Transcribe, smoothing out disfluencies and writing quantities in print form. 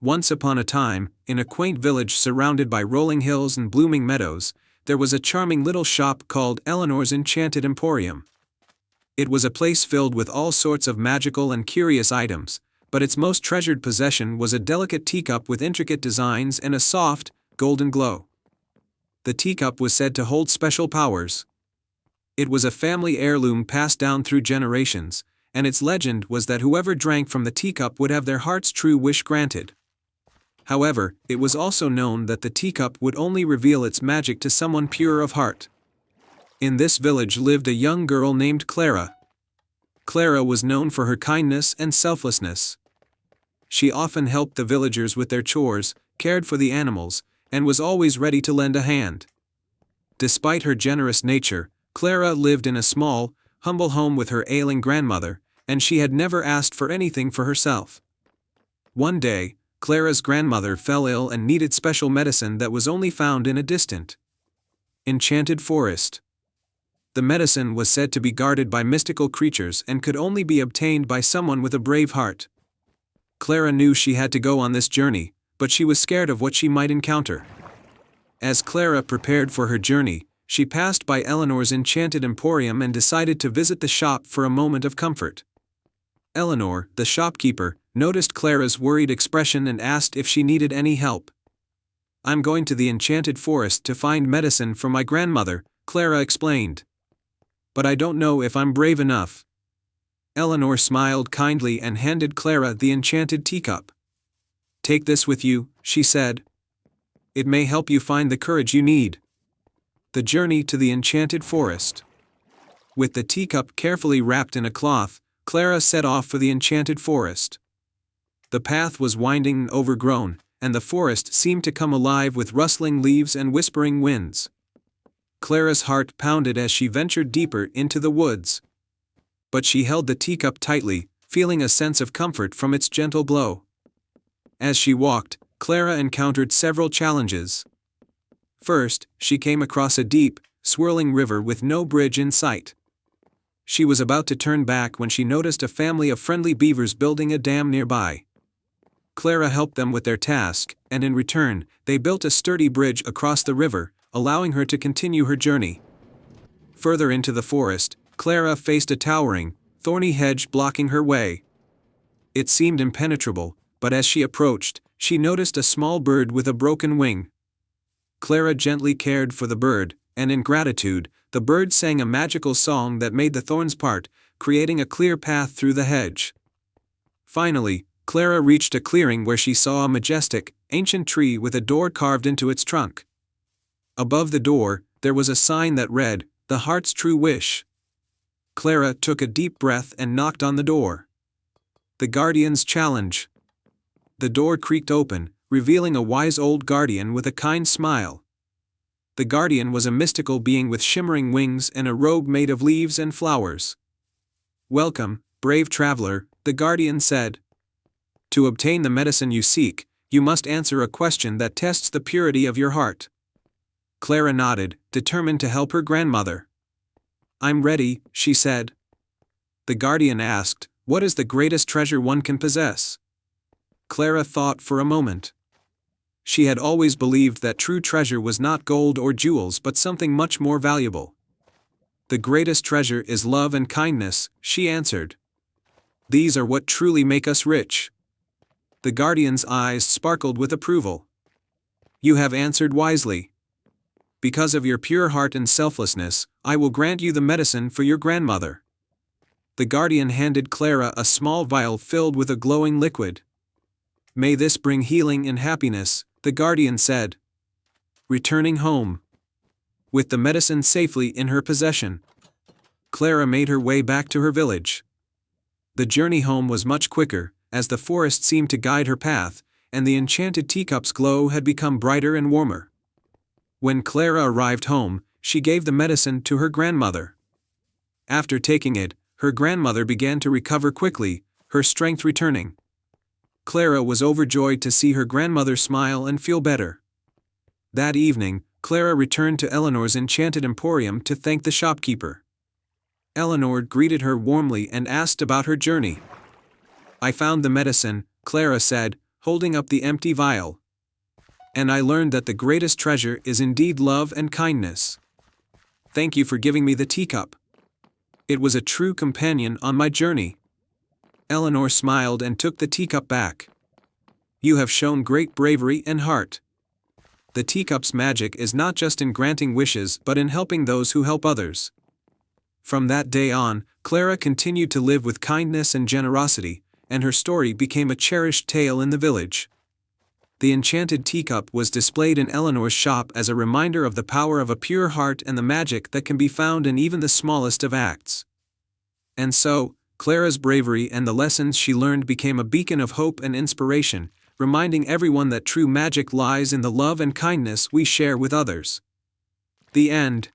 Once upon a time, in a quaint village surrounded by rolling hills and blooming meadows, there was a charming little shop called Eleanor's Enchanted Emporium. It was a place filled with all sorts of magical and curious items, but its most treasured possession was a delicate teacup with intricate designs and a soft, golden glow. The teacup was said to hold special powers. It was a family heirloom passed down through generations, and its legend was that whoever drank from the teacup would have their heart's true wish granted. However, it was also known that the teacup would only reveal its magic to someone pure of heart. In this village lived a young girl named Clara. Clara was known for her kindness and selflessness. She often helped the villagers with their chores, cared for the animals, and was always ready to lend a hand. Despite her generous nature, Clara lived in a small, humble home with her ailing grandmother, and she had never asked for anything for herself. One day, Clara's grandmother fell ill and needed special medicine that was only found in a distant, enchanted forest. The medicine was said to be guarded by mystical creatures and could only be obtained by someone with a brave heart. Clara knew she had to go on this journey, but she was scared of what she might encounter. As Clara prepared for her journey, she passed by Eleanor's Enchanted Emporium and decided to visit the shop for a moment of comfort. Eleanor, the shopkeeper, noticed Clara's worried expression and asked if she needed any help. "I'm going to the enchanted forest to find medicine for my grandmother," Clara explained. "But I don't know if I'm brave enough." Eleanor smiled kindly and handed Clara the enchanted teacup. "Take this with you," she said. "It may help you find the courage you need." The journey to the enchanted forest. With the teacup carefully wrapped in a cloth, Clara set off for the enchanted forest. The path was winding and overgrown, and the forest seemed to come alive with rustling leaves and whispering winds. Clara's heart pounded as she ventured deeper into the woods. But she held the teacup tightly, feeling a sense of comfort from its gentle glow. As she walked, Clara encountered several challenges. First, she came across a deep, swirling river with no bridge in sight. She was about to turn back when she noticed a family of friendly beavers building a dam nearby. Clara helped them with their task, and in return, they built a sturdy bridge across the river, allowing her to continue her journey. Further into the forest, Clara faced a towering, thorny hedge blocking her way. It seemed impenetrable, but as she approached, she noticed a small bird with a broken wing. Clara gently cared for the bird, and in gratitude, the bird sang a magical song that made the thorns part, creating a clear path through the hedge. Finally, Clara reached a clearing where she saw a majestic, ancient tree with a door carved into its trunk. Above the door, there was a sign that read, "The Heart's True Wish." Clara took a deep breath and knocked on the door. The Guardian's Challenge. The door creaked open, revealing a wise old guardian with a kind smile. The guardian was a mystical being with shimmering wings and a robe made of leaves and flowers. "Welcome, brave traveler," the guardian said. "To obtain the medicine you seek, you must answer a question that tests the purity of your heart." Clara nodded, determined to help her grandmother. "I'm ready," she said. The guardian asked, "What is the greatest treasure one can possess?" Clara thought for a moment. She had always believed that true treasure was not gold or jewels but something much more valuable. "The greatest treasure is love and kindness," she answered. "These are what truly make us rich." The guardian's eyes sparkled with approval. "You have answered wisely. Because of your pure heart and selflessness, I will grant you the medicine for your grandmother." The guardian handed Clara a small vial filled with a glowing liquid. "May this bring healing and happiness," the guardian said. Returning home. With the medicine safely in her possession, Clara made her way back to her village. The journey home was much quicker, as the forest seemed to guide her path, and the enchanted teacup's glow had become brighter and warmer. When Clara arrived home, she gave the medicine to her grandmother. After taking it, her grandmother began to recover quickly, her strength returning. Clara was overjoyed to see her grandmother smile and feel better. That evening, Clara returned to Eleanor's Enchanted Emporium to thank the shopkeeper. Eleanor greeted her warmly and asked about her journey. "I found the medicine," Clara said, holding up the empty vial. And I learned that the greatest treasure is indeed love and kindness. Thank you for giving me the teacup. It was a true companion on my journey. Eleanor smiled and took the teacup back. You have shown great bravery and heart. The teacup's magic is not just in granting wishes but in helping those who help others. From that day on, Clara continued to live with kindness and generosity, and her story became a cherished tale in the village. The enchanted teacup was displayed in Eleanor's shop as a reminder of the power of a pure heart and the magic that can be found in even the smallest of acts. And so, Clara's bravery and the lessons she learned became a beacon of hope and inspiration, reminding everyone that true magic lies in the love and kindness we share with others. The end.